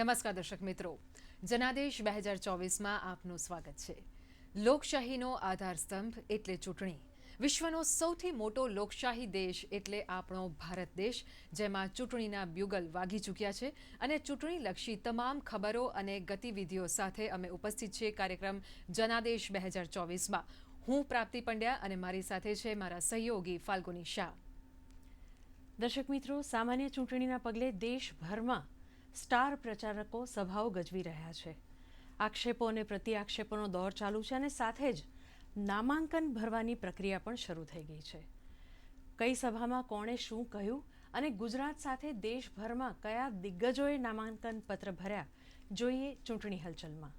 નમસ્કાર દર્શક મિત્રો, જનાદેશ 2024માં આપનું સ્વાગત છે। લોકશાહીનો આધારસ્તંભ એટલે ચૂંટણી। વિશ્વનો સૌથી મોટો લોકશાહી દેશ એટલે આપણો ભારત દેશ, જેમાં ચૂંટણીના બ્યુગલ વાગી ચૂક્યા છે અને ચૂંટણીલક્ષી તમામ ખબરો અને ગતિવિધિઓ સાથે અમે ઉપસ્થિત છીએ કાર્યક્રમ જનાદેશ 2024માં। હું પ્રાપ્તિ પંડ્યા અને મારી સાથે છે મારા સહયોગી ફાલ્ગુની શાહ। દર્શક મિત્રો, સામાન્ય ચૂંટણીના પગલે દેશભરમાં સ્ટાર પ્રચારકો સભાઓ ગજવી રહ્યા છે। આક્ષેપો અને પ્રતિઆક્ષેપોનો દોર ચાલુ છે અને સાથે જ નામાંકન ભરવાની પ્રક્રિયા પણ શરૂ થઈ ગઈ છે। કઈ સભામાં કોણે શું કહ્યું અને ગુજરાત સાથે દેશભરમાં કયા દિગ્ગજોએ નામાંકન પત્ર ભર્યા, જોઈએ ચૂંટણી હલચલમાં।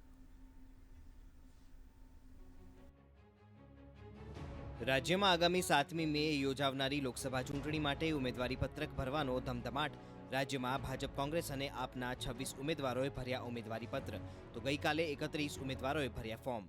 રાજ્યમાં આગામી 7મી મે યોજાનારી લોકસભા ચૂંટણી માટે ઉમેદવારી પત્રક ભરવાનો ધમધમાટ। રાજ્યમાં ભાજપ, કોંગ્રેસ અને આપના 26 ઉમેદવારોએ ભર્યા ઉમેદવારી પત્ર, તો ગઈકાલે 31 ઉમેદવારોએ ભર્યા ફોર્મ।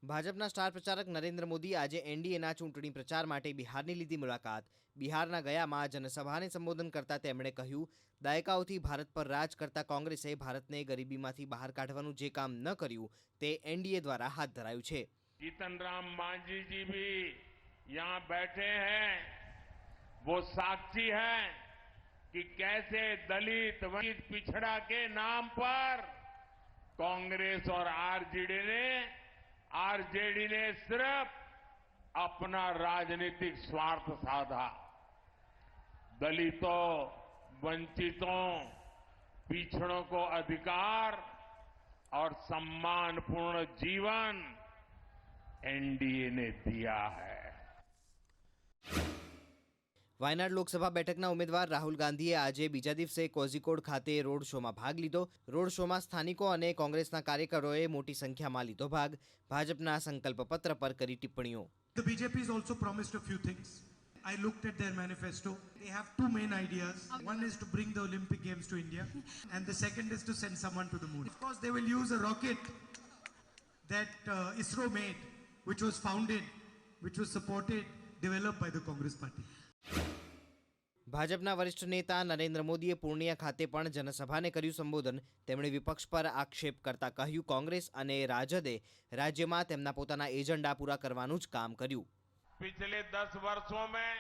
ભાજપના સ્ટાર પ્રચારક નરેન્દ્ર મોદી આજે એનડીએના ચૂંટણી પ્રચાર માટે બિહારની લીધી મુલાકાત। બિહારના ગયામાં જનસભાને સંબોધન કરતા તેમણે કહ્યું, દાયકાઓથી ભારત પર રાજ કરતા કોંગ્રેસે ભારતને ગરીબીમાંથી બહાર કાઢવાનું જે કામ ન કર્યું તે એનડીએ દ્વારા હાથ ધરાયું છે। जीतन राम मांझी जी भी यहाँ बैठे हैं, वो साक्षी है कि कैसे दलित वंचित पिछड़ा के नाम पर कांग्रेस और आरजेडी ने सिर्फ अपना राजनीतिक स्वार्थ साधा। दलितों, वंचितों, पिछड़ों को अधिकार और सम्मानपूर्ण जीवन एनडीए ने दिया है। વાયનાડ લોકસભા બેઠકના ઉમેદવાર રાહુલ ગાંધીએ આજે બીજા દિવસે કોઝિકોડ ખાતે રોડ શોમાં ભાગ લીધો। રોડ શોમાં સ્થાનિકો અને કોંગ્રેસના કાર્યકરોએ મોટી સંખ્યામાં લીધો ભાગ। ભાજપના સંકલ્પ પત્ર પર કરી ટિપ્પણીઓ। The BJP has also promised a few things. I looked at their manifesto. They have two main ideas. One is to bring the Olympic Games to India, and the second is to send someone to the moon. Of course, they will use a rocket that ISRO made, which was founded, which was supported, developed by the Congress Party. ભાજપના વરિષ્ઠ નેતા નરેન્દ્ર મોદીએ પૂર્ણિયા ખાતે પણ જનસભાને કર્યું સંબોધન। તેમણે વિપક્ષ પર આક્ષેપ કરતા કહ્યું, કોંગ્રેસ અને રાજદે રાજ્યમાં તેમના પોતાના એજન્ડા પૂરા કરવાનું જ કામ કર્યું। पिछले 10 वर्षों में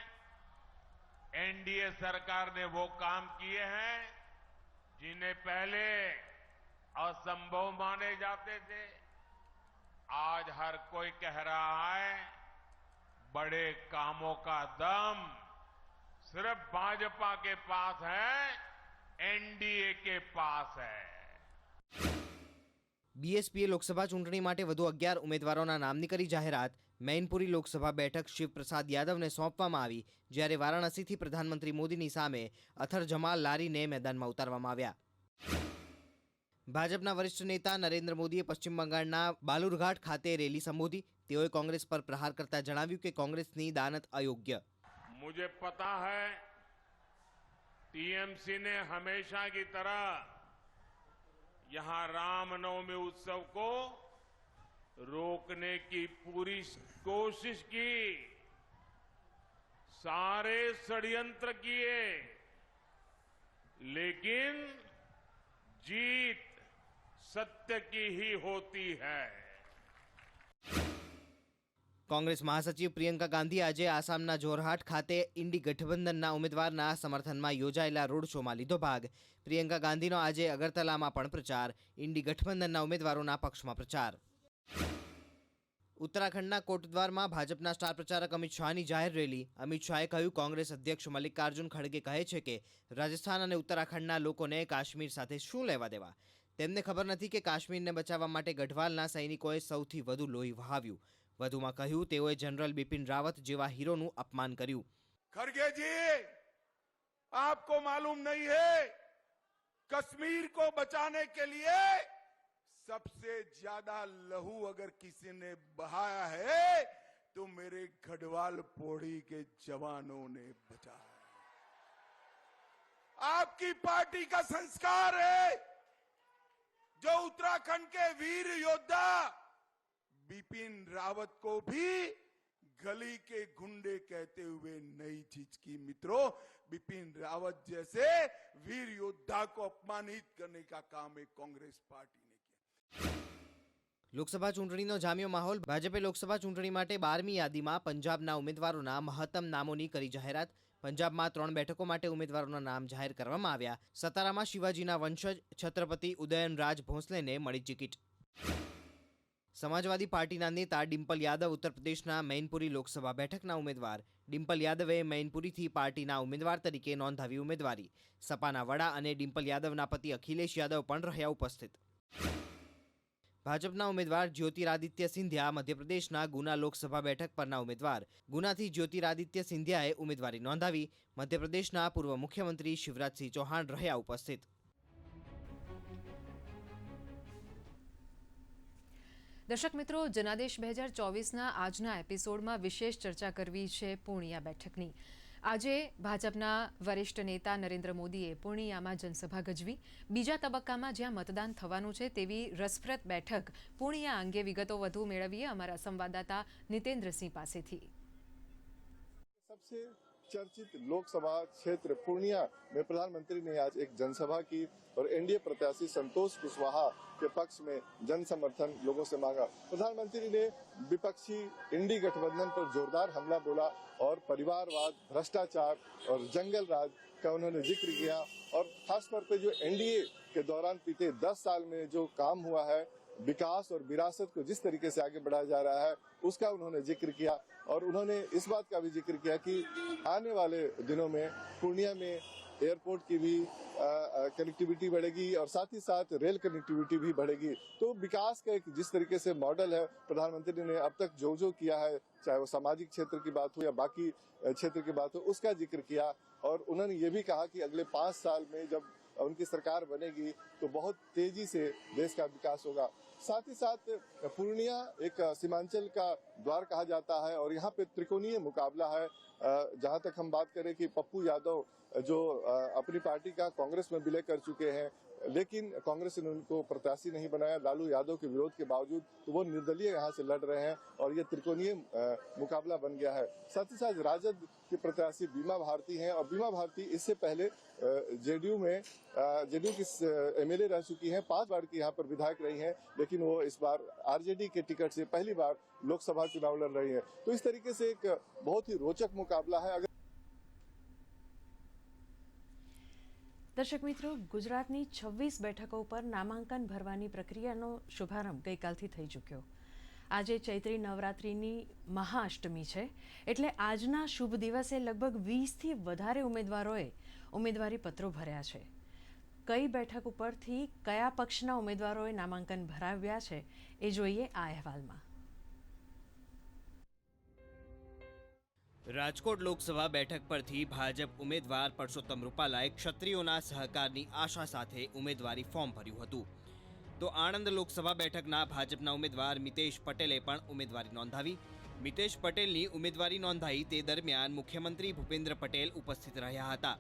एनडीए सरकार ने वो काम किए हैं जिन्हें पहले असंभव माने जाते थे। आज हर कोई कह रहा है बड़े कामों का दम सिर्फ भाजपा के पास है, एनडीए के पास है। બીએસપીએ લોકસભા ચૂંટણી માટે વધુ 11 ઉમેદવારોના નામની કરી જાહેરાત। મૈનપુરી લોકસભા બેઠક શિવપ્રસાદ યાદવને સોંપવામાં આવી, જ્યારે વારાણસીથી પ્રધાનમંત્રી મોદીની સામે અથર જમાલ લારીને મેદાનમાં ઉતારવામાં આવ્યા। ભાજપના વરિષ્ઠ નેતા નરેન્દ્ર મોદીએ પશ્ચિમ બંગાળના બાલુરઘાટ ખાતે રેલી સંબોધી। તેઓએ કોંગ્રેસ પર પ્રહાર કરતા જણાવ્યું કે કોંગ્રેસની દાનત અયોગ્ય। मुझे पता है टीएमसी ने हमेशा की तरह यहां रामनवमी उत्सव को रोकने की पूरी कोशिश की, सारे षड्यंत्र किए, लेकिन जीत सत्य की ही होती है। કોંગ્રેસ મહાસચિવ પ્રિયંકા ગાંધી આજે આસામના જોરહાટ ખાતે ઇન્ડી ગઠબંધનના ઉમેદવારના સમર્થનમાં યોજાયેલા રોડ શોમાં લીધો ભાગ। પ્રિયંકા ગાંધીનો આજે અગરતલામાં પણ પ્રચાર, ઇન્ડી ગઠબંધનના ઉમેદવારોના પક્ષમાં પ્રચાર। ઉત્તરાખંડના કોટદ્વારમાં ભાજપના સ્ટાર પ્રચારક અમિત શાહની જાહેર રેલી। અમિત શાહે કહ્યું, કોંગ્રેસ અધ્યક્ષ મલ્લિકાર્જુન ખડગે કહે છે કે રાજસ્થાન અને ઉત્તરાખંડના લોકોને કાશ્મીર સાથે શું લેવા દેવા। તેમને ખબર નથી કે કાશ્મીરને બચાવવા માટે ગઢવાલના સૈનિકોએ સૌથી વધુ લોહી વહાવ્યું। વધુમાં કહ્યું, તેઓએ જનરલ બિપિન રાવત જેવા હીરોનું અપમાન કર્યું। खड़गे जी, आपको मालूम नहीं है कश्मीर को बचाने के लिए सबसे ज्यादा लहू अगर किसी ने बहाया है तो मेरे गढ़वाल पौड़ी के जवानों ने बचाया। आपकी पार्टी का संस्कार है जो उत्तराखंड के वीर योद्धा बिपिन रावत को भी गली के गुंडे कहते हुए नहीं झिझकी। मित्रों, बिपिन रावत जैसे वीर योद्धा को अपमानित करने का काम एक कांग्रेस पार्टी ने किया। લોકસભા ચૂંટણીનો જામ્યો માહોલ। ભાજપે લોકસભા ચૂંટણી માટે 12મી યાદીમાં પંજાબના ઉમેદવારોના મહત્તમ નામોની કરી જાહેરાત। પંજાબમાં 3 બેઠકો માટે ઉમેદવારોના નામ જાહેર કરવામાં આવ્યા। સતારામાં શિવાજીના વંશજ છત્રપતિ ઉદયનરાજ ભોંસલેને મળી ટિકિટ। સમાજવાદી પાર્ટીના નેતા ડિમ્પલ યાદવ ઉત્તર પ્રદેશના મૈનપુરી લોકસભા બેઠકના ઉમેદવાર। ડિમ્પલ યાદવે મૈનપુરીથી પાર્ટીના ઉમેદવાર તરીકે નોંધાવી ઉમેદવારી। સપાના વડા અને ડિમ્પલ યાદવના પતિ અખિલેશ યાદવ પણ રહ્યા ઉપસ્થિત। ભાજપના ઉમેદવાર જ્યોતિરાદિત્ય સિંધિયા મધ્યપ્રદેશના ગુના લોકસભા બેઠક પરના ઉમેદવાર। ગુનાથી જ્યોતિરાદિત્ય સિંધિયાએ ઉમેદવારી નોંધાવી। મધ્યપ્રદેશના પૂર્વ મુખ્યમંત્રી શિવરાજસિંહ ચૌહાણ રહ્યા ઉપસ્થિત। દર્શક મિત્રો, જનાદેશ 2024ના આજના એપિસોડમાં વિશેષ ચર્ચા કરવી છે પૂર્ણિયા બેઠકની। આજે ભાજપના વરિષ્ઠ નેતા નરેન્દ્ર મોદીએ પૂર્ણિયામાં જનસભા ગજવી। બીજા તબક્કામાં જ્યાં મતદાન થવાનું છે તેવી રસપ્રદ બેઠક પૂર્ણિયા અંગે વિગતો વધુ મેળવીએ અમારા સંવાદદાતા નિતેન્દ્રસિંહ પાસેથી। सबसे चर्चित लोकसभा क्षेत्र पूर्णिया में प्रधानमंत्री ने आज एक जनसभा की और एनडीए प्रत्याशी संतोष कुशवाहा के पक्ष में जन समर्थन लोगों से मांगा। प्रधानमंत्री ने विपक्षी इंडी गठबंधन पर जोरदार हमला बोला और परिवारवाद, भ्रष्टाचार और जंगल राज का उन्होंने जिक्र किया और खासतौर पर जो एनडीए के दौरान बीते 10 साल में जो काम हुआ है, विकास और विरासत को जिस तरीके से आगे बढ़ाया जा रहा है उसका उन्होंने जिक्र किया। और उन्होंने इस बात का भी जिक्र किया कि आने वाले दिनों में पूर्णिया में एयरपोर्ट की भी कनेक्टिविटी बढ़ेगी और साथ ही साथ रेल कनेक्टिविटी भी बढ़ेगी। तो विकास का एक जिस तरीके से मॉडल है प्रधानमंत्री ने अब तक जो किया है, चाहे वो सामाजिक क्षेत्र की बात हो या बाकी क्षेत्र की बात हो, उसका जिक्र किया। और उन्होंने ये भी कहा कि अगले 5 साल में जब उनकी सरकार बनेगी तो बहुत तेजी से देश का विकास होगा। साथ ही साथ पूर्णिया एक सीमांचल का द्वार कहा जाता है और यहाँ पे त्रिकोणीय मुकाबला है। जहाँ तक हम बात करें कि पप्पू यादव जो अपनी पार्टी का कांग्रेस में विलय कर चुके हैं, लेकिन कांग्रेस ने उनको प्रत्याशी नहीं बनाया लालू यादव के विरोध के बावजूद, तो वो निर्दलीय यहाँ से लड़ रहे हैं और ये त्रिकोणीय मुकाबला बन गया है। साथ ही साथ राजद की प्रत्याशी बीमा भारती हैं और बीमा भारती इससे पहले जेडीयू की एमएलए रह चुकी हैं, 5 बार की यहाँ पर विधायक रही हैं, लेकिन वो इस बार आरजेडी के टिकट से पहली बार लोकसभा चुनाव लड़ रही हैं। तो इस तरीके से एक बहुत ही रोचक मुकाबला है। દર્શક મિત્રો, ગુજરાતની 26 બેઠકો પર નામાંકન ભરવાની પ્રક્રિયાનો શુભારંભ ગઈકાલથી થઈ ચૂક્યો। આજે ચૈત્રી નવરાત્રિની મહાઅષ્ટમી છે, એટલે આજના શુભ દિવસે લગભગ 20થી વધારે ઉમેદવારોએ ઉમેદવારી પત્રો ભર્યા છે। કઈ બેઠક ઉપરથી કયા પક્ષના ઉમેદવારોએ નામાંકન ભરાવ્યા છે એ જોઈએ આ અહેવાલમાં। રાજકોટ લોકસભા બેઠક પરથી ભાજપ ઉમેદવાર પરસોત્તમ રૂપાલાએ ક્ષત્રિયોના સહકારની આશા સાથે ઉમેદવારી ફોર્મ ભર્યું હતું। તો આણંદ લોકસભા બેઠકના ભાજપના ઉમેદવાર મિતેશ પટેલે પણ ઉમેદવારી નોંધાવી। મિતેશ પટેલની ઉમેદવારી નોંધાઈ તે દરમિયાન મુખ્યમંત્રી ભૂપેન્દ્ર પટેલ ઉપસ્થિત રહ્યા હતા।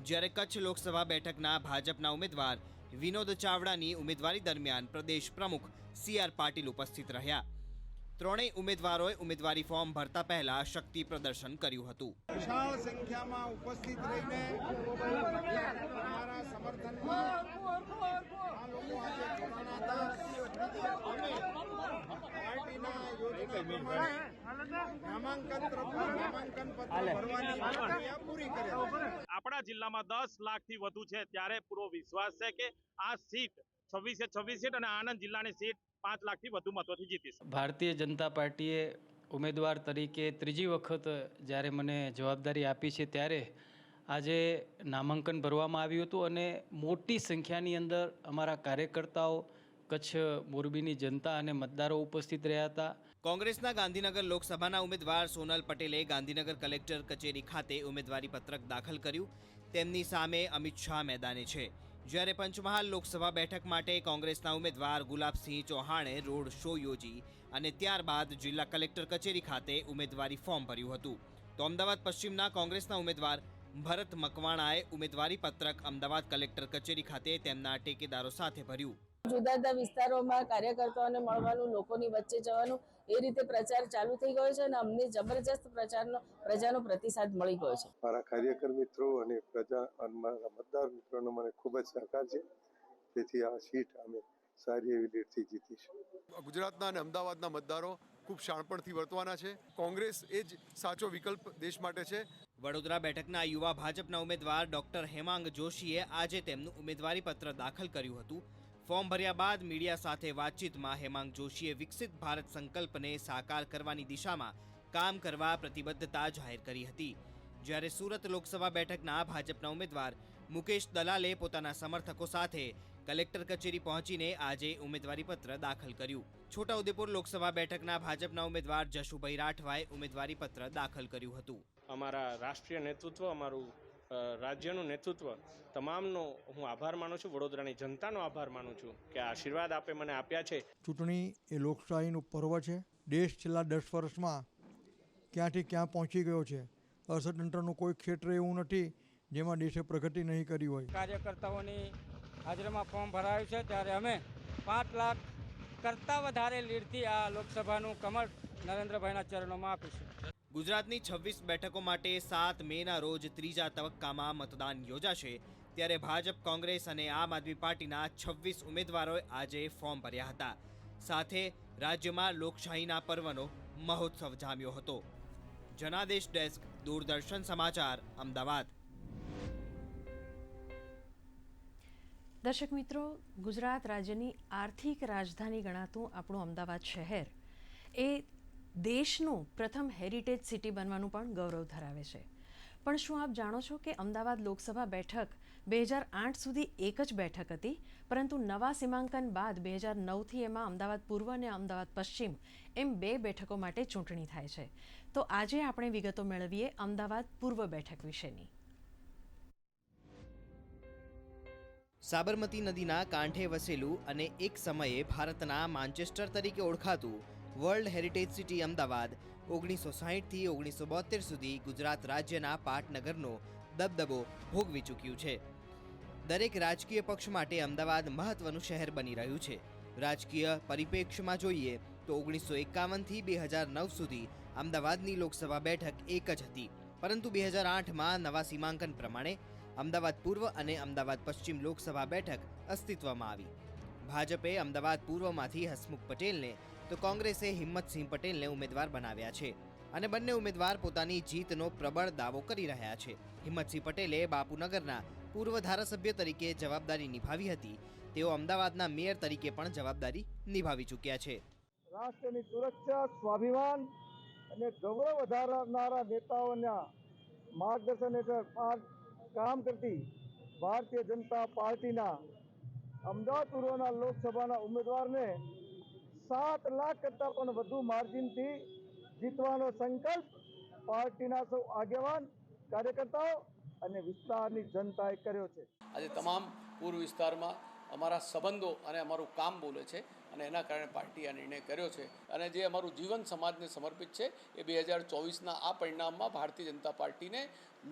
જ્યારે કચ્છ લોકસભા બેઠકના ભાજપના ઉમેદવાર વિનોદ ચાવડાની ઉમેદવારી દરમિયાન પ્રદેશ પ્રમુખ CR પાટીલ ઉપસ્થિત રહ્યા। ત્રણેય ઉમેદવારોએ ઉમેદવારી ફોર્મ ભરતા પહેલા શક્તિ પ્રદર્શન કર્યું હતું। વિશાળ સંખ્યામાં ઉપસ્થિત રહીને અમારા સમર્થનમાં આ લોકો આજે જોડાણા હતા। પાર્ટીના યોજના પ્રમાણે નામાંકન પત્ર ભરવાની પ્રક્રિયા પૂરી કરે। આપણા જિલ્લામાં 10 લાખથી વધુ છે, ત્યારે પૂરો વિશ્વાસ છે કે આ સીટ 26 સીટ અને આણંદ જિલ્લાની સીટ 5 લાખથી વધુ મતોથી જીતીશ। ભારતીય જનતા પાર્ટીએ ઉમેદવાર તરીકે ત્રીજી વખત જ્યારે મને જવાબદારી આપી છે ત્યારે આજે નામાંકન ભરવામાં આવ્યું હતું અને મોટી સંખ્યાની અંદર અમારા કાર્યકર્તાઓ, કચ્છ મોરબીની જનતા અને મતદારો ઉપસ્થિત રહ્યા હતા। કોંગ્રેસના ગાંધીનગર લોકસભાના ઉમેદવાર સોનલ પટેલે ગાંધીનગર કલેક્ટર કચેરી ખાતે ઉમેદવારી પત્રક દાખલ કર્યું। તેમની સામે અમિત શાહ મેદાને છે। જ્યારે પંચમહાલ લોકસભા બેઠક માટે કોંગ્રેસના ઉમેદવાર ગુલાબસિંહ ચૌહાણે રોડ શો યોજી અને ત્યારબાદ જિલ્લા કલેક્ટર કચેરી ખાતે ઉમેદવારી ફોર્મ ભર્યું હતું। તો અમદાવાદ પશ્ચિમના કોંગ્રેસના ઉમેદવાર ભરત મકવાણાએ ઉમેદવારી પત્રક અમદાવાદ કલેક્ટર કચેરી ખાતે તેમના ટેકેદારો સાથે ભર્યું। જુદા જુદા વિસ્તારોમાં કાર્યકર્તાઓને મળવાનું, લોકોની વચ્ચે જવાનું, એ રીતે પ્રચાર ચાલુ થઈ ગયો છે અને અમને જબરજસ્ત પ્રજાનો પ્રતિસાદ મળી ગયો છે. મારા કાર્યકર મિત્રો અને પ્રજા અને મારા મતદાર મિત્રોનો મને ખૂબ જ સહકાર છે, તેથી આ સીટ અમે સારી એવી લીડથી જીતીશું. ગુજરાતના અને અમદાવાદના મતદારો ખૂબ શાણપણથી વર્તવાના છે. કોંગ્રેસ એ જ સાચો વિકલ્પ દેશ માટે છે. વડોદરા બેઠકના યુવા ભાજપના ઉમેદવાર ડોક્ટર હેમાંગ જોશીએ આજે તેમનું ઉમેદવારી પત્ર દાખલ કર્યું હતું. ફોર્મ ભર્યા બાદ મીડિયા સાથે વાતચીતમાં હેમાંગ જોશીએ વિકસિત ભારત સંકલ્પને સાકાર કરવાની દિશામાં કામ કરવા પ્રતિબદ્ધતા જાહેર કરી હતી. જ્યારે સુરત લોકસભા બેઠકના ભાજપના ઉમેદવાર મુકેશ દલાલે પોતાના સમર્થકો સાથે કલેક્ટર કચેરી પહોંચીને આજે ઉમેદવારીપત્ર દાખલ કર્યું. છોટાઉદેપુર લોકસભા બેઠકના ભાજપના ઉમેદવાર જશુભાઈ રાઠવાએ ઉમેદવારીપત્ર દાખલ કર્યું હતું. અમારા રાષ્ટ્રીય નેતૃત્વ, અમારું રાજ્યનું નેતૃત્વ, તમામનો હું આભાર માનું છું. વડોદરાની જનતાનો આભાર માનું છું કે આશીર્વાદ આપે મને આપ્યા છે. ચૂંટણી એ લોકશાહીનું પર્વ છે. દેશ છેલ્લા 10 વર્ષમાં ક્યાંથી ક્યાં પહોંચી ગયો છે. અર્થતંત્રનું કોઈ ક્ષેત્ર એવું નથી જેમાં દેશે પ્રગતિ નહીં કરી હોય. કાર્યકર્તાઓની હાજરીમાં ફોર્મ ભરાયું છે ત્યારે અમે 5 લાખ કરતાં વધારે લીડથી આ લોકસભાનું કમળ નરેન્દ્રભાઈના ચરણોમાં આપીશું. ગુજરાતની 26 બેઠકો માટે 7 મેના રોજ ત્રીજા તબક્કામાં મતદાન યોજાશે. ત્યારે ભાજપ, કોંગ્રેસ અને આમ આદમી પાર્ટીના 26 ઉમેદવારોએ આજે ફોર્મ ભર્યા હતા. સાથે રાજ્યમાં લોકશાહીના પર્વનો મહોત્સવ જામ્યો હતો. જનાદેશ ડેસ્ક, દૂરદર્શન સમાચાર, અમદાવાદ. દર્શક મિત્રો, ગુજરાત રાજ્યની આર્થિક રાજધાની ગણાતું આપણું અમદાવાદ શહેર એ દેશનું પ્રથમ હેરિટેજ સિટી બનવાનું પણ ગૌરવ ધરાવે છે. પણ શું આપ જાણો છો કે અમદાવાદ લોકસભા બેઠક 2008 સુધી એક જ બેઠક હતી, પરંતુ નવા સીમાંકન બાદ 2009થી એમાં અમદાવાદ પૂર્વ અને અમદાવાદ પશ્ચિમ એમ 2 બેઠકો માટે ચૂંટણી થાય છે. તો આજે આપણે વિગતો મેળવીએ અમદાવાદ પૂર્વ બેઠક વિશેની. સાબરમતી નદીના કાંઠે વસેલું અને એક સમયે ભારતના માન્ચેસ્ટર તરીકે ઓળખાતું વર્લ્ડ હેરિટેજ સિટી અમદાવાદ 1960થી 1972 સુધી ગુજરાત રાજ્યના પાટનગરનો દબદબો ભોગવી ચૂક્યું છે. દરેક રાજકીય પક્ષ માટે અમદાવાદ મહત્વનું શહેર બની રહ્યું છે. રાજકીય પરિપ્રેક્ષ્યમાં જોઈએ તો 1951થી 2009 સુધી અમદાવાદની લોકસભા બેઠક એક જ હતી, પરંતુ 2008માં નવા સીમાંકન પ્રમાણે અમદાવાદ પૂર્વ અને અમદાવાદ પશ્ચિમ લોકસભા બેઠક અસ્તિત્વમાં આવી. ભાજપે અમદાવાદ પૂર્વમાંથી હસમુખ પટેલને તો કોંગ્રેસે હિંમતસિંહ પટેલને ઉમેદવાર બનાવ્યા છે અને બંને ઉમેદવાર પોતાની જીતનો પ્રબળ દાવો કરી રહ્યા છે. હિંમતસિંહ પટેલે બાપુનગરના પૂર્વ ધારાસભ્ય તરીકે જવાબદારી નિભાવી હતી. તેઓ અમદાવાદના મેયર તરીકે પણ જવાબદારી નિભાવી ચૂક્યા છે. રાષ્ટ્રની સુરક્ષા, સ્વાભિમાન અને ગૌરવ વધારનારા નેતાઓના માર્ગદર્શન હેઠળ કામ કરતી ભારતીય જનતા પાર્ટીના અમદાવાદ પૂર્વના લોકસભાના ઉમેદવારને 7 લાખ કરતાં પણ વધુ માર્જિનથી જીતવાનો સંકલ્પ પાર્ટીના સૌ આગેવાન, કાર્યકર્તાઓ અને વિસ્તારની જનતાએ કર્યો છે. આજે તમામ પૂર્વ વિસ્તારમાં અમારા સંબંધો અને અમારું કામ બોલે છે અને એના કારણે પાર્ટીએ આ નિર્ણય કર્યો છે. અને જે અમારું જીવન સમાજને સમર્પિત છે એ 2024ના આ પરિણામમાં ભારતીય જનતા પાર્ટીને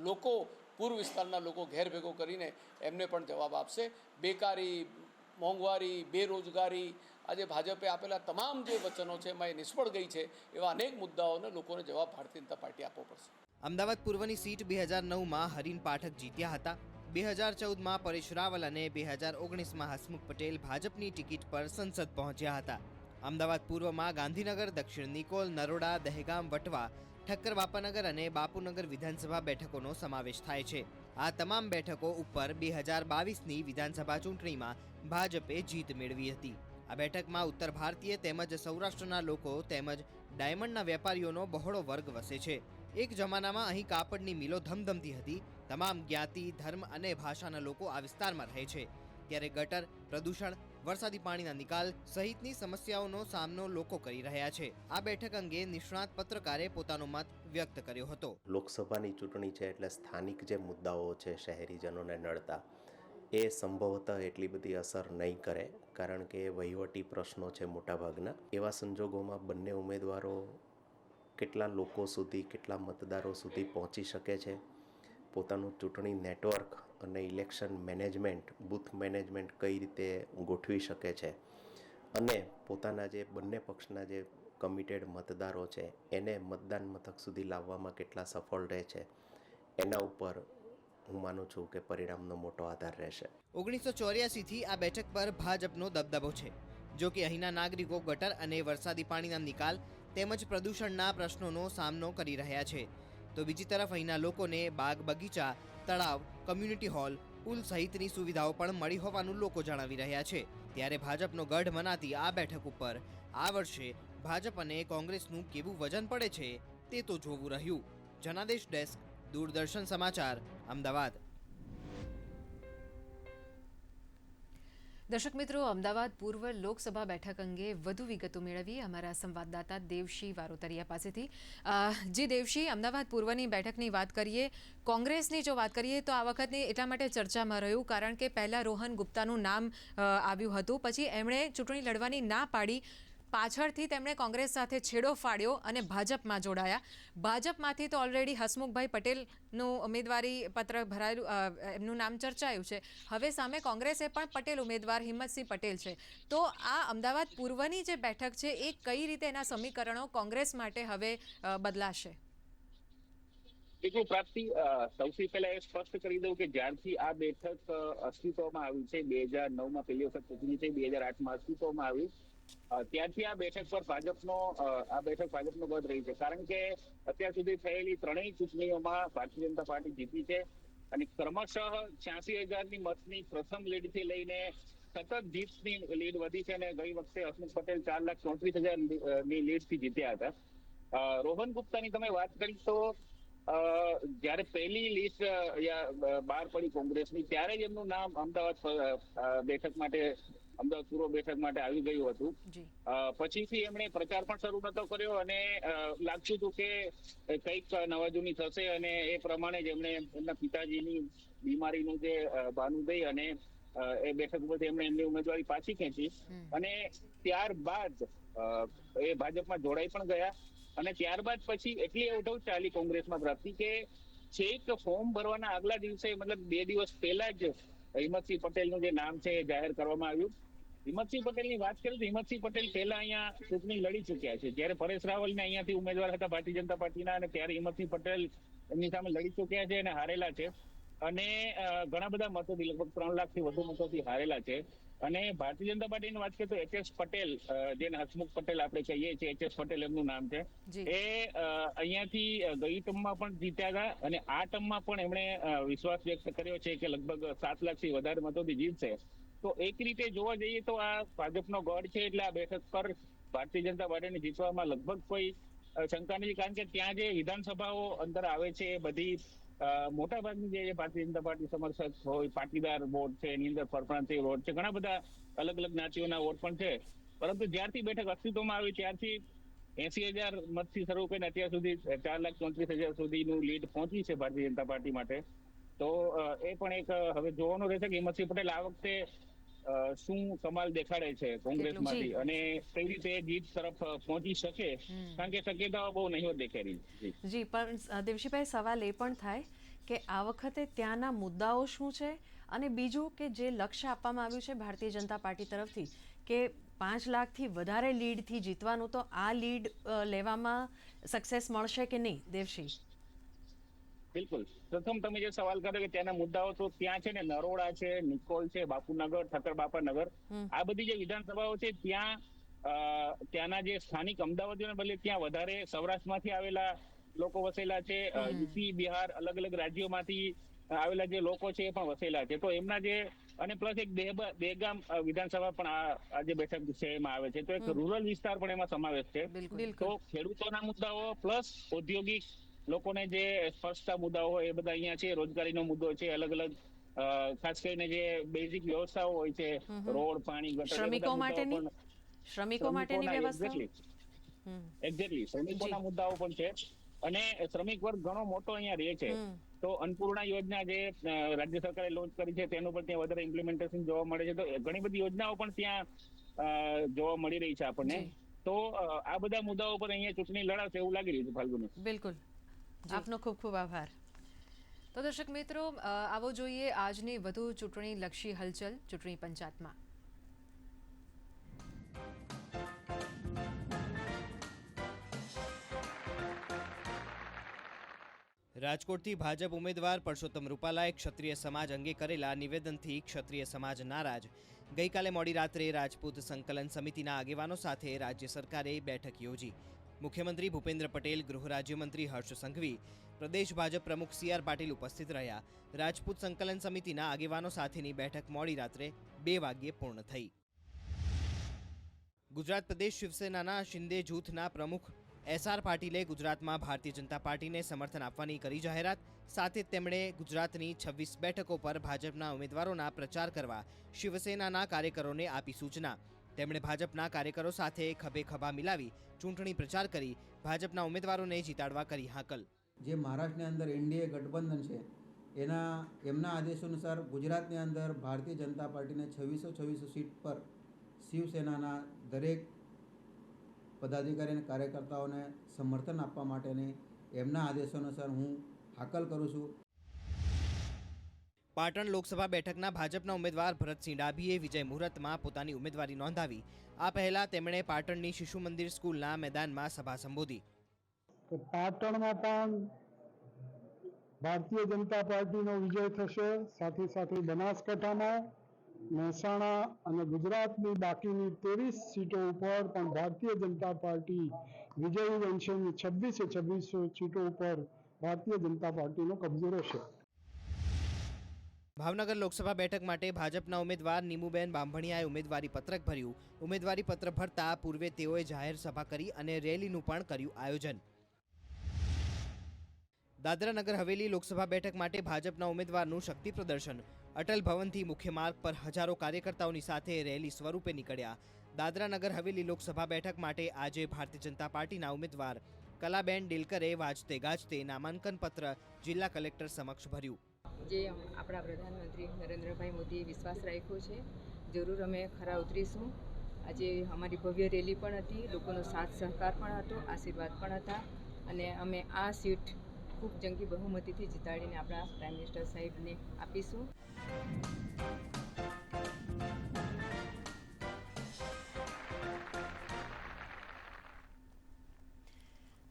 લોકો, પૂર્વ વિસ્તારના લોકો ઘેર ભેગો કરીને એમને પણ જવાબ આપશે. બેકારી, મોંઘવારી, બેરોજગારી, આજે ભાજપે આપેલા તમામ જે વચનો છે એમાં એ નિષ્ફળ ગઈ છે. એવા અનેક મુદ્દાઓને લોકોને જવાબ ભારતીય જનતા પાર્ટી આપવો પડશે. અમદાવાદ પૂર્વની સીટ 2009માં હરીન પાઠક જીત્યા હતા. 2014માં પરેશ રાવલ અને 2019માં હસમુખ પટેલ ભાજપની ટિકિટ પર સંસદ પહોંચ્યા હતા. અમદાવાદ પૂર્વમાં ગાંધીનગર, દક્ષિણ નિકોલ, નરોડા, દહેગામ, વટવા, ઠક્કર બાપાનગર અને બાપુનગર વિધાનસભા બેઠકોનો સમાવેશ થાય છે. આ તમામ બેઠકો ઉપર 2022ની વિધાનસભા ચૂંટણીમાં ભાજપે જીત મેળવી હતી. આ બેઠકમાં ઉત્તર ભારતીય તેમજ સૌરાષ્ટ્રના લોકો તેમજ ડાયમંડના વેપારીઓનો બહોળો વર્ગ વસે છે. એક જમાનામાં અહીં કાપડની મિલો ધમધમતી હતી. તમામ જ્ઞાતિ, ધર્મ અને ભાષાના લોકો આ વિસ્તારમાં રહે છે. ત્યારે ગટર, પ્રદૂષણ, વરસાદી પાણીના નિકાલ સહિતની સમસ્યાઓનો સામનો લોકો કરી રહ્યા છે. આ બેઠક અંગે નિષ્ણાત પત્રકારે પોતાનો મત વ્યક્ત કર્યો હતો. લોકસભાની ચૂંટણી છે એટલે સ્થાનિક જે મુદ્દાઓ છે શહેરીજનોને નડતા, એ સંભવતઃ એટલી બધી અસર નહીં કરે, કારણ કે વહીવટી પ્રશ્નો છે મોટાભાગના. એવા સંજોગોમાં બંને ઉમેદવારો કેટલા લોકો સુધી, કેટલા મતદારો સુધી પહોંચી શકે છે પોતાનું ચૂંટણી નેટવર્ક અને ઇલેક્શન મેનેજમેન્ટ, બૂથ મેનેજમેન્ટ કઈ રીતે ગોઠવી શકે છે અને પોતાના જે બંને પક્ષના જે કમિટેડ મતદારો છે એને મતદાન મથક સુધી લાવવામાં કેટલા સફળ રહે છે એના ઉપર હું માનું છું કે પરિણામનો મોટો આધાર રહેશે. 1984થી આ બેઠક પર ભાજપનો દબદબો છે. જો કે અહીંના નાગરિકો ગટર અને વરસાદી પાણીના નિકાલ તેમજ પ્રદૂષણના પ્રશ્નોનો સામનો કરી રહ્યા છે. તો બીજી તરફ અહીંના લોકોને બાગ બગીચા, તળાવ, કમ્યુનિટી હોલ, પુલ સહિતની સુવિધાઓ પણ મળી હોવાનું લોકો જણાવી રહ્યા છે. ત્યારે ભાજપનો ગઢ મનાતી આ બેઠક ઉપર આ વર્ષે ભાજપ અને કોંગ્રેસનું કેવું વજન પડે છે તે તો જોવું રહ્યું. જનાદેશ ડેસ્ક, દૂરદર્શન સમાચાર, અમદાવાદ. દર્શક મિત્રો, અમદાવાદ પૂર્વ લોકસભા બેઠક અંગે વધુ વિગતો મેળવી અમારા સંવાદદાતા દેવશી વારોતરિયા પાસેથી. જી દેવશી, અમદાવાદ પૂર્વની બેઠકની વાત કરીએ, કોંગ્રેસની જો વાત કરીએ તો આ વખતની એટલા માટે ચર્ચામાં રહ્યું કારણ કે પહેલાં રોહન ગુપ્તાનું નામ આવ્યું હતું, પછી એમણે ચૂંટણી લડવાની ના પાડી, પાછળથી તેમણે કોંગ્રેસ સાથે છેડો ફાડ્યો અને ભાજપમાં જોડાયા. ભાજપમાંથી તો ઓલરેડી હસમુખભાઈ પટેલનું ઉમેદવારી પત્ર ભરાયેલું, એમનું નામ ચર્ચાયું છે. હવે સામે કોંગ્રેસે પણ પટેલ ઉમેદવાર હિંમતસિંહ પટેલ છે. તો આ અમદાવાદ પૂર્વની જે બેઠક છે એ કઈ રીતે એના સમીકરણો કોંગ્રેસ માટે હવે બદલાશે? એટલું પ્રાપ્તિ, સૌથી પહેલા એ સ્પષ્ટ કરી દઉં કે જ્યારથી આ બેઠક અસ્તિત્વમાં આવી છે, 2009માં પહેલી વખત ચૂંટણી થઈ, 2008માં અસ્તિત્વમાં આવી, ત્યારથી આ બેઠક પર ભાજપનો ગઢ રહી છે. કારણ કે અત્યાર સુધી થયેલી ત્રણેય ચૂંટણીઓમાં ભારતીય જનતા પાર્ટી જીતી છે અને ક્રમશઃ 86,000ની મતની પ્રથમ લીડથી લઈને સતત જીતની લીડ વધી છે અને ગઈ વખતે હસમુખ પટેલ 4,34,000ની લીડથી જીત્યા હતા. રોહન ગુપ્તાની તમે વાત કરી તો જયારે પહેલી લિસ્ટ બહાર પડી કોંગ્રેસની, ત્યારે જ એમનું નામ અમદાવાદ બેઠક માટે, અમદાવાદ પૂર્વ બેઠક માટે આવી ગયું હતું. પછીથી એમણે પ્રચાર પણ શરૂ નતો કર્યો અને લાગતું હતું કે કંઈક નવાજૂની થશે અને એ પ્રમાણે જ એમણે એમના પિતાજીની બીમારીનું જે બહાનું દઈ અને એ બેઠક ઉપરથી એમણે એમની ઉમેદવારી પાછી ખેંચી અને ત્યારબાદ એ ભાજપમાં જોડાઈ પણ ગયા. અને ત્યારબાદ પછી એટલી ઉઠવ ચાલી કોંગ્રેસમાં પ્રાપ્તિ કે છેક ફોર્મ ભરવાના આગલા દિવસે, મતલબ 2 દિવસ પહેલા જ હિંમતસિંહ પટેલનું જે નામ છે એ જાહેર કરવામાં આવ્યું. હિંમતસિંહ પટેલની વાત કરીએ તો હિંમતસિંહ પટેલ પહેલા અહીંયા ચૂંટણી લડી ચૂક્યા છે. જ્યારે પરેશ રાવલને અહીંયાથી ઉમેદવાર હતા ભારતીય જનતા પાર્ટીના, અને ત્યારે હિંમતસિંહ પટેલ એમની સામે લડી ચૂક્યા છે અને હારેલા છે અને ઘણા બધા મતોથી, લગભગ 3 લાખથી વધુ મતોથી હારેલા છે. અને ભારતીય જનતા પાર્ટીની વાત કરીએ તો એચ.એસ. પટેલ, જેને હસમુખ પટેલ આપણે કહીએ છીએ, એચ.એસ. પટેલ એમનું નામ છે, એ અહીંયાથી ગઈ ટર્મમાં પણ જીત્યા હતા અને આ ટર્મમાં પણ એમણે વિશ્વાસ વ્યક્ત કર્યો છે કે લગભગ 7 લાખથી વધારે મતોથી જીતશે. તો એક રીતે જોવા જઈએ તો આ ભાજપનો ગઢ છે, એટલે આ બેઠક પર ભારતીય જનતા પાર્ટીને જીતવામાં લગભગ કોઈ શંકા નથી. કારણ કે ત્યાં જે વિધાનસભાઓ અંદર આવે છે એ બધી મોટાભાગની જે ભારતીય જનતા પાર્ટી સમર્થક હોય, પાટીદાર વોટ છે, એની અંદર પરપ્રાંતીય વોટ છે, ઘણા બધા અલગ અલગ જ્ઞાતિઓના વોટ પણ છે. પરંતુ જ્યારથી બેઠક અસ્તિત્વમાં આવી ત્યારથી 80,000 મતથી શરૂ કરીને અત્યાર સુધી 4,34,000 સુધીનું લીડ પહોંચી છે ભારતીય જનતા પાર્ટી માટે. તો એ પણ એક હવે જોવાનું રહેશે કે હિંમતસિંહ પટેલ આ વખતે શું કમાલ દેખાડે છે કોંગ્રેસમાંથી અને કઈ રીતે જીત તરફ પહોંચી શકે, કારણ કે શક્યતાઓ બહુ નહીવત દેખાઈ રહી. જી, પણ દેવશીભાઈ, સવાલ એ પણ થાય કે આ વખતે ત્યાંના મુદ્દાઓ શું છે અને બીજું કે જે લક્ષ્ય આપવામાં આવ્યું છે ભારતીય જનતા પાર્ટી તરફથી કે 5 લાખથી વધારે લીડથી જીતવાનું, તો આ લીડ લેવામાં સક્સેસ મળશે કે નહીં? દેવશી, બિલકુલ. પ્રથમ તમે જે સવાલ કર્યો કે ત્યાંના મુદ્દાઓ, તો ત્યાં છે ને નરોડા છે, નિકોલ છે, બાપુનગર, ઠક્કરબાપાનગર, આ બધી જે વિધાનસભાઓ છે ત્યાં ત્યાંના જે સ્થાનિક અમદાવાદીઓને બદલે ત્યાં વધારે સૌરાષ્ટ્રમાંથી આવેલા લોકો વસેલા છે, યુપી, બિહાર, અલગ અલગ રાજ્યોમાંથી આવેલા જે લોકો છે એ પણ વસેલા છે. તો એમના જે, અને પ્લસ એક દહેગામ વિધાનસભા પણ આ જે બેઠક છે એમાં આવે છે, તો એક રૂરલ વિસ્તાર પણ એમાં સમાવેશ છે. તો ખેડૂતોના મુદ્દાઓ પ્લસ ઔદ્યોગિક લોકોને જે સ્પર્શતા મુદ્દાઓ હોય એ બધા અહીંયા છે. રોજગારીનો મુદ્દો છે, અલગ અલગ ખાસ કરીને જે બેઝિક વ્યવસ્થાઓ હોય છે, રોડ, પાણી, ગટર, શ્રમિકો માટેની વ્યવસ્થા, એક્ઝેક્ટલી શ્રમિકોના મુદ્દાઓ પણ છે. અને શ્રમિક વર્ગ ઘણો મોટો અહીંયા રહે છે. તો અન્નપૂર્ણા યોજના જે રાજ્ય સરકારે લોન્ચ કરી છે તેનું પણ ત્યાં વધારે ઇમ્પ્લિમેન્ટેશન જોવા મળે છે. તો ઘણી બધી યોજનાઓ પણ ત્યાં જોવા મળી રહી છે આપણને. તો આ બધા મુદ્દાઓ પર અહીંયા ચૂંટણી લડાશે એવું લાગી રહ્યું છે. ફાલ્ગુની, બિલકુલ. આપનો ખૂબ ખૂબ આભાર. તો દર્શક મિત્રો, આવો જોઈએ આજની વધુ ચૂંટણીલક્ષી હલચલ ચૂંટણી પંચાયતમાં. રાજકોટથી ભાજપ ઉમેદવાર પરસોત્તમ રૂપાલાએ ક્ષત્રિય સમાજ અંગે કરેલા નિવેદનથી ક્ષત્રિય સમાજ નારાજ. ગઈકાલે મોડી રાત્રે રાજપૂત સંકલન સમિતિના આગેવાનો સાથે રાજ્ય સરકારે બેઠક યોજી. મુખ્યમંત્રી ભૂપેન્દ્ર પટેલ, ગૃહ રાજ્યમંત્રી હર્ષ સંઘવી, પ્રદેશ ભાજપ પ્રમુખ CR પાટીલ ઉપસ્થિત રહ્યા. રાજપૂત સંકલન સમિતિના આગેવાનો સાથેની બેઠક મોડી રાત્રે 2 વાગ્યે પૂર્ણ થઈ. ગુજરાત પ્રદેશ શિવસેનાના શિંદે જૂથના પ્રમુખ SR પાટીલે ગુજરાતમાં ભારતીય જનતા પાર્ટીને સમર્થન આપવાની કરી જાહેરાત. સાથે તેમણે ગુજરાતની 26 બેઠકો પર ભાજપના ઉમેદવારોના પ્રચાર કરવા શિવસેનાના કાર્યકરોને આપી સૂચના. તેમણે ભાજપના કાર્યકરો સાથે ખભે ખભા મિલાવી ચૂંટણી પ્રચાર કરી ભાજપના ઉમેદવારોને જીતાડવા કરી હાકલ. જે મહારાષ્ટ્રની અંદર NDA ગઠબંધન છે એમના આદેશ અનુસાર ગુજરાતની અંદર ભારતીય જનતા પાર્ટીને 26 સીટ પર શિવસેનાના દરેક પદાધિકારી અને કાર્યકર્તાઓને સમર્થન આપવા માટેની એમના આદેશો અનુસાર હું હાકલ કરું છું. પાટણ લોકસભા બેઠકના ભાજપના ઉમેદવાર ભરતસિંહ ડાભીએ વિજય મુહૂર્તમાં પોતાની ઉમેદવારી નોંધાવી. આ પહેલા તેમણે પાટણની શિશુ મંદિર સ્કૂલના મેદાનમાં સભા સંબોધી. પાટણમાં પણ ભારતીય જનતા પાર્ટીનો વિજય થશે. સાથે સાથે બનાસકાંઠામાં, મહેસાણા અને ગુજરાતની બાકીની 23 સીટો ઉપર પણ ભારતીય જનતા પાર્ટી વિજયી બનશે. 26 સીટો ઉપર ભારતીય જનતા પાર્ટીનો કબજો રહેશે. ભાવનગર લોકસભા બેઠક માટે ભાજપના ઉમેદવાર નીમુબેન બાંભણિયાએ ઉમેદવારી પત્રક ભર્યું. ઉમેદવારી પત્ર ભરતા પૂર્વે તેઓએ જાહેર સભા કરી અને રેલીનું પણ કર્યું આયોજન. દાદરા નગર હવેલી લોકસભા બેઠક માટે ભાજપના ઉમેદવારનું શક્તિ પ્રદર્શન. અટલ ભવનથી મુખ્ય માર્ગ પર હજારો કાર્યકર્તાઓની સાથે રેલી સ્વરૂપે નીકળ્યા. દાદરા નગર હવેલી લોકસભા બેઠક માટે આજે ભારતીય જનતા પાર્ટીના ઉમેદવાર કલાબેન ડેલકરે વાજતે ગાજતે નામાંકન પત્ર જિલ્લા કલેક્ટર સમક્ષ ભર્યું. જે આપણા પ્રધાનમંત્રી નરેન્દ્રભાઈ મોદીએ વિશ્વાસ રાખ્યો છે, જરૂર અમે ખરા ઉતરીશું. આજે અમારી ભવ્ય રેલી પણ હતી, લોકોનો સાથ સહકાર પણ હતો, આશીર્વાદ પણ હતા અને અમે આ સીટ ખૂબ જંગી બહુમતીથી જીતાડીને આપણા પ્રાઇમ મિનિસ્ટર સાહેબને આપીશું.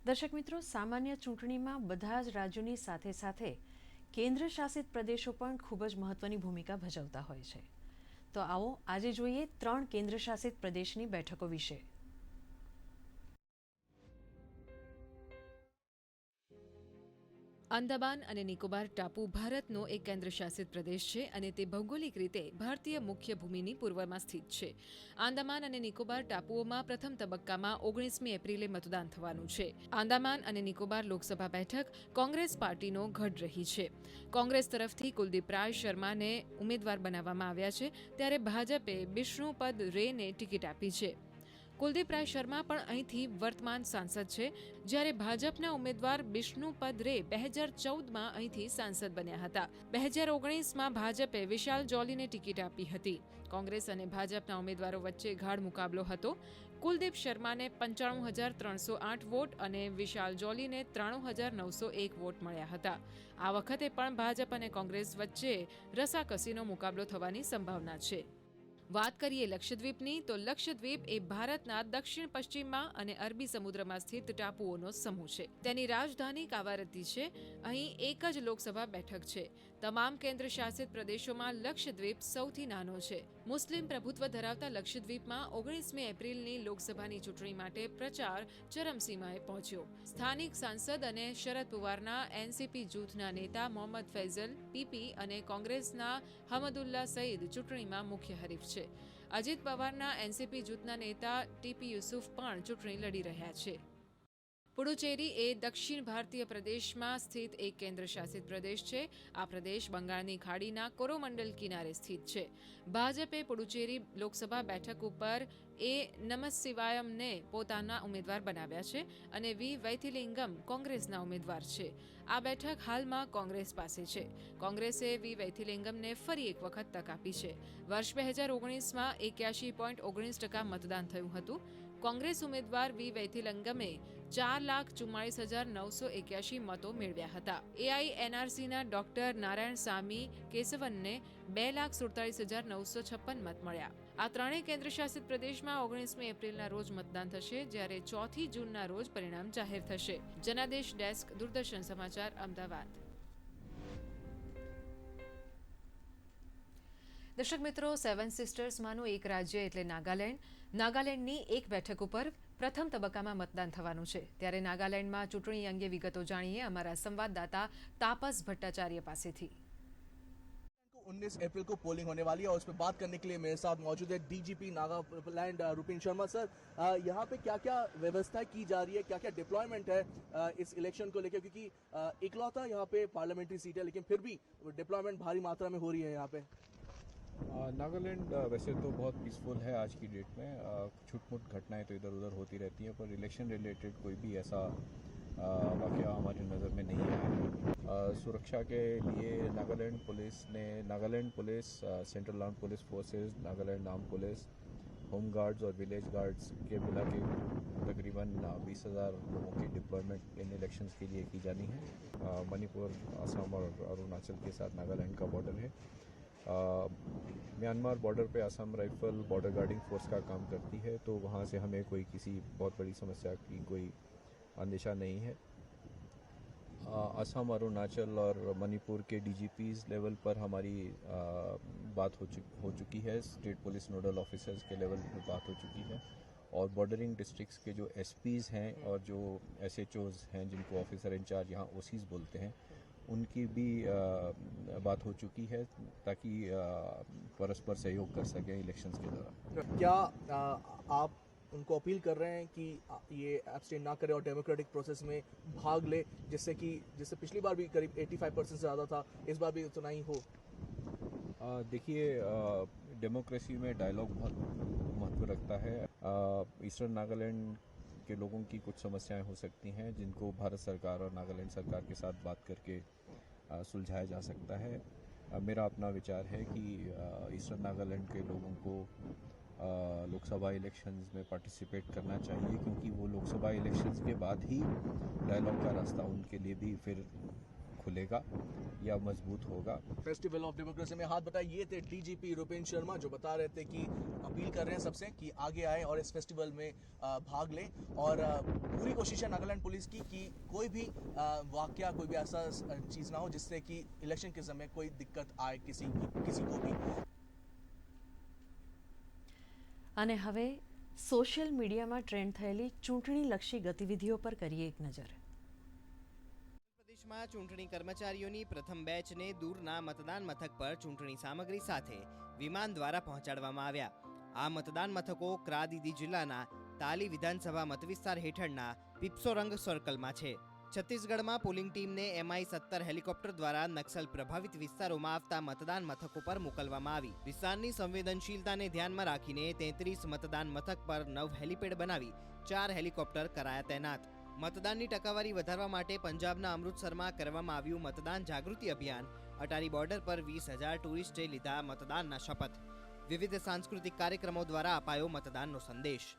દર્શક મિત્રો, સામાન્ય ચૂંટણીમાં બધા જ રાજ્યોની સાથે સાથે કેન્દ્ર શાસિત પ્રદેશો પણ ખૂબ જ મહત્વની ભૂમિકા ભજવતા હોય છે. તો આવો આજે જોઈએ 3 કેન્દ્ર શાસિત પ્રદેશની બેઠકો વિશે. આંદામાન અને નિકોબાર ટાપુ ભારતનો એક કેન્દ્રશાસિત પ્રદેશ છે અને તે ભૌગોલિક રીતે ભારતીય મુખ્ય ભૂમિની પૂર્વમાં સ્થિત છે. આંદામાન અને નિકોબાર ટાપુઓમાં પ્રથમ તબક્કામાં 19મી એપ્રિલે મતદાન થવાનું છે. આંદામાન અને નિકોબાર લોકસભા બેઠક કોંગ્રેસ પાર્ટીનો ગઢ રહી છે. કોંગ્રેસ તરફથી કુલદીપ રાય શર્માને ઉમેદવાર બનાવવામાં આવ્યા છે, ત્યારે ભાજપે બિષ્ણુપદ રેને ટિકિટ આપી છે. કુલદીપ રાય શર્મા પણ અહીંથી વર્તમાન સાંસદ છે, જ્યારે ભાજપના ઉમેદવાર બિષ્ણુપદ રે 2014માં અહીંથી સાંસદ બન્યા હતા. 2019માં ભાજપે વિશાલ જોલીને ટિકિટ આપી હતી. કોંગ્રેસ અને ભાજપના ઉમેદવારો વચ્ચે ગાઢ મુકાબલો હતો. કુલદીપ શર્માને 95,308 વોટ અને વિશાલ જોલીને 93,901 વોટ મળ્યા હતા. આ વખતે પણ ભાજપ અને કોંગ્રેસ વચ્ચે રસાકસીનો મુકાબલો થવાની સંભાવના છે. વાત કરીએ લક્ષદ્વીપની, તો લક્ષદ્વીપ એ ભારતના દક્ષિણ પશ્ચિમમાં અને અરબી સમુદ્રમાં સ્થિત ટાપુઓનો સમૂહ છે. તેની રાજધાની કાવારત્તી છે. અહીં એક જ લોકસભા બેઠક છે. તમામ કેન્દ્ર શાસિત પ્રદેશોમાં લક્ષદ્વીપ સૌથી નાનો છે. મુસ્લિમ પ્રભુત્વ ધરાવતા લક્ષદ્વીપમાં 19મી એપ્રિલની લોકસભાની ચૂંટણી માટે પ્રચાર ચરમસીમાએ પહોંચ્યો. સ્થાનિક સાંસદ અને શરદ પવારના NCP જૂથના નેતા મોહમ્મદ ફૈઝલ PP અને કોંગ્રેસના હમદુલ્લા સઈદ ચૂંટણીમાં મુખ્ય હરીફ છે. અજીત પવારના NCP જૂથના નેતા TP યુસુફ પણ ચૂંટણી લડી રહ્યા છે. પુડુચેરી એ દક્ષિણ ભારતીય પ્રદેશમાં સ્થિત એક કેન્દ્ર શાસિત પ્રદેશ છે. આ પ્રદેશ બંગાળની ખાડીના કોરોમંડલ કિનારે સ્થિત છે. ભાજપે પુડુચેરી લોકસભા બેઠક ઉપર એ નમસિવાયમને પોતાના ઉમેદવાર બનાવ્યા છે અને વી વૈથિલિંગમ કોંગ્રેસના ઉમેદવાર છે. આ બેઠક હાલમાં કોંગ્રેસ પાસે છે. કોંગ્રેસે વી વૈથિલિંગમને ફરી એક વખત તક આપી છે. વર્ષ 2019માં 81.19% મતદાન થયું હતું. કોંગ્રેસ ઉમેદવાર વી વૈથિલંગમે 4,44,981 મતો મેળવ્યા હતા. એઆઈએનઆરસીના ડોક્ટર નારાયણ સામી કેશવનને 2,47,956 મત મળ્યા. આ ત્રણેય કેન્દ્રશાસિત પ્રદેશમાં 19મી એપ્રિલના રોજ મતદાન થશે, જ્યારે 4 જૂનના રોજ પરિણામ જાહેર થશે. જનાદેશ ડેસ્ક, દૂરદર્શન સમાચાર, અમદાવાદ. દર્શક મિત્રો, સેવન સિસ્ટર્સમાંનું એક રાજ્ય એટલે નાગાલેન્ડ. નાગાલેન્ડની એક બેઠક ઉપર પ્રથમ તબક્કામાં મતદાન થવાનું છે. ત્યારે નાગાલેન્ડમાં ચૂંટણી અંગે વિગતો જાણીએ અમારા સંવાદદાતા તાપસ ભટ્ટાચાર્ય પાસેથી. 19 अप्रैल को पोलिंग होने वाली है और उस पर बात करने के लिए मेरे साथ मौजूद है डीजीपी नागालैंड रुपिन शर्मा. सर, यहाँ पे क्या क्या व्यवस्था की जा रही है, क्या क्या डिप्लॉयमेंट है इस इलेक्शन को लेकर, क्योंकि इकलौता यहाँ पे पार्लियामेंट्री सीट है लेकिन फिर भी डिप्लॉयमेंट भारी मात्रा में हो रही है यहाँ पे. नागालैंड वैसे तो बहुत पीसफुल है आज की डेट में. छुटमुट घटनाएं तो इधर उधर होती रहती हैं, पर इलेक्शन रिलेटेड कोई भी ऐसा वाक़या हमारी नज़र में नहीं आया. सुरक्षा के लिए Nagaland police, central arm police forces, Nagaland arm police, home guards और विलेज गार्ड्स के मिला के तकरीबन 20,000 लोगों की डिप्लॉयमेंट इन इलेक्शंस के लिए की जानी है. मणिपुर, असम और अरुणाचल के साथ नागालैंड का बॉर्डर है. म्यांमार बॉर्डर पे Assam rifle border guarding force का काम करती है, तो वहाँ से हमें कोई किसी बहुत बड़ी समस्या की कोई अंदेशा नहीं है. असम, अरुणाचल और मणिपुर के डीजीपीज़ लेवल पर हमारी बात हो चुकी है. स्टेट पुलिस नोडल ऑफिसर्स के लेवल पर बात हो चुकी है. और बॉर्डरिंग डिस्ट्रिक्ट्स के जो एसपीज़ हैं और जो एसएचओज़ हैं, जिनको ऑफिसर इंचार्ज यहाँ ओसीज़ बोलते हैं, उनकी भी बात हो चुकी है, ताकि परस्पर सहयोग कर सकें इलेक्शंस के दौरान. क्या आप उनको अपील कर रहे हैं कि ये एब्सटेन ना करें और डेमोक्रेटिक प्रोसेस में भाग ले, जिससे पिछली बार भी करीब 85% से ज़्यादा था, इस बार भी उतना ही हो? देखिए, डेमोक्रेसी में डायलॉग बहुत महत्व रखता है. ईस्टर्न नागालैंड के लोगों की कुछ समस्याएं हो सकती हैं, जिनको भारत सरकार और नागालैंड सरकार के साथ बात करके सुलझाया जा सकता है. मेरा अपना विचार है कि ईस्टर्न नागालैंड के लोगों को लोकसभा इलेक्शंस में पार्टिसिपेट करना चाहिए, क्योंकि वो लोकसभा इलेक्शंस के बाद ही डायलॉग का रास्ता उनके लिए भी फिर खुलेगा या मजबूत होगा. फेस्टिवल ऑफ डेमोक्रेसी में हाथ बटाए, ये थे डीजीपी रुपिन शर्मा, जो बता रहे थे कि अपील कर रहे हैं सबसे कि आगे आए और इस फेस्टिवल में भाग लें. और पूरी कोशिश है नागालैंड पुलिस की कि कोई भी वाकया, कोई भी ऐसा चीज़ ना हो जिससे कि इलेक्शन के समय कोई दिक्कत आए किसी को भी. અને હવે સોશિયલ મીડિયામાં ટ્રેન્ડ થયેલી ચૂંટણીલક્ષી ગતિવિધિઓ પર કરીએ એક નજર. પ્રદેશમાં ચૂંટણી કર્મચારીઓની પ્રથમ બેચને દૂરના મતદાન મથક પર ચૂંટણી સામગ્રી સાથે વિમાન દ્વારા પહોંચાડવામાં આવ્યા. આ મતદાન મથકો ક્રાદીદી જિલ્લાના તાલી વિધાનસભા મતવિસ્તાર હેઠળના પીપ્સોરંગ સર્કલમાં છે. છત્તીસગઢમાં પોલિંગ ટીમને MI-17 હેલિકોપ્ટર દ્વારા નક્સલ પ્રભાવિત વિસ્તારોમાં આવતા મતદાન મથકો પર મોકલવામાં આવી. વિસ્તારની સંવેદનશીલતાને ધ્યાનમાં રાખીને 33 મતદાન મથક પર 9 હેલિપેડ બનાવી 4 હેલિકોપ્ટર કરાયા તૈનાત. મતદાનની ટકાવારી વધારવા માટે પંજાબના અમૃતસરમાં કરવામાં આવ્યું મતદાન જાગૃતિ અભિયાન. અટારી બોર્ડર પર 20,000 ટુરિસ્ટે લીધા મતદાનના શપથ. વિવિધ સાંસ્કૃતિક કાર્યક્રમો દ્વારા અપાયો મતદાનનો સંદેશ.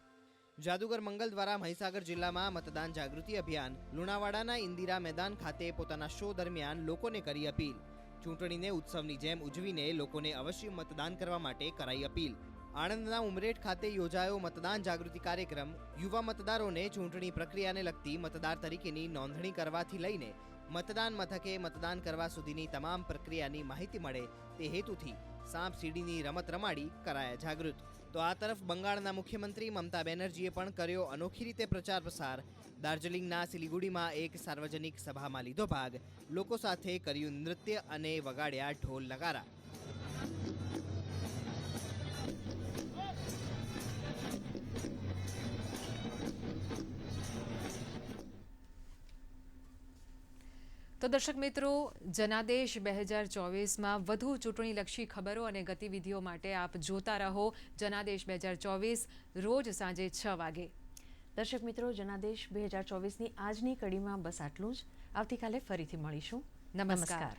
જાદુગર મંગલ દ્વારા મહીસાગર જિલ્લામાં મતદાન જાગૃતિ અભિયાન. લુણાવાડાના ઇન્દિરા મેદાન ખાતે પોતાના શો દરમિયાન લોકોને કરી અપીલ. ચૂંટણીને ઉત્સવની જેમ ઉજવીને લોકોને અવશ્ય મતદાન કરવા માટે કરાઈ અપીલ. આણંદના ઉમરેઠ ખાતે યોજાયો મતદાન જાગૃતિ કાર્યક્રમ. યુવા મતદારોને ચૂંટણી પ્રક્રિયાને લગતી મતદાર તરીકેની નોંધણી કરવાથી લઈને મતદાન મથકે મતદાન કરવા સુધીની તમામ પ્રક્રિયાની માહિતી મળે તે હેતુથી સાપ સીડીની રમત રમાડી કરાયા જાગૃત. તો આ તરફ બંગાળના મુખ્યમંત્રી મમતા બેનર્જીએ પણ કર્યો અનોખી રીતે પ્રચાર પ્રસાર. દાર્જિલિંગના સિલિગુડીમાં એક સાર્વજનિક સભામાં લીધો ભાગ. લોકો સાથે કર્યું નૃત્ય અને વગાડ્યા ઢોલ નગારા. તો દર્શક મિત્રો, જનાદેશ 2024માં વધુ ચૂંટણીલક્ષી ખબરો અને ગતિવિધિઓ માટે આપ જોતા રહો જનાદેશ 2024 રોજ સાંજે 6 વાગે. દર્શક મિત્રો, જનાદેશ 2024ની આજની કડીમાં બસ આટલું જ. આવતીકાલે ફરીથી મળીશું. નમસ્કાર.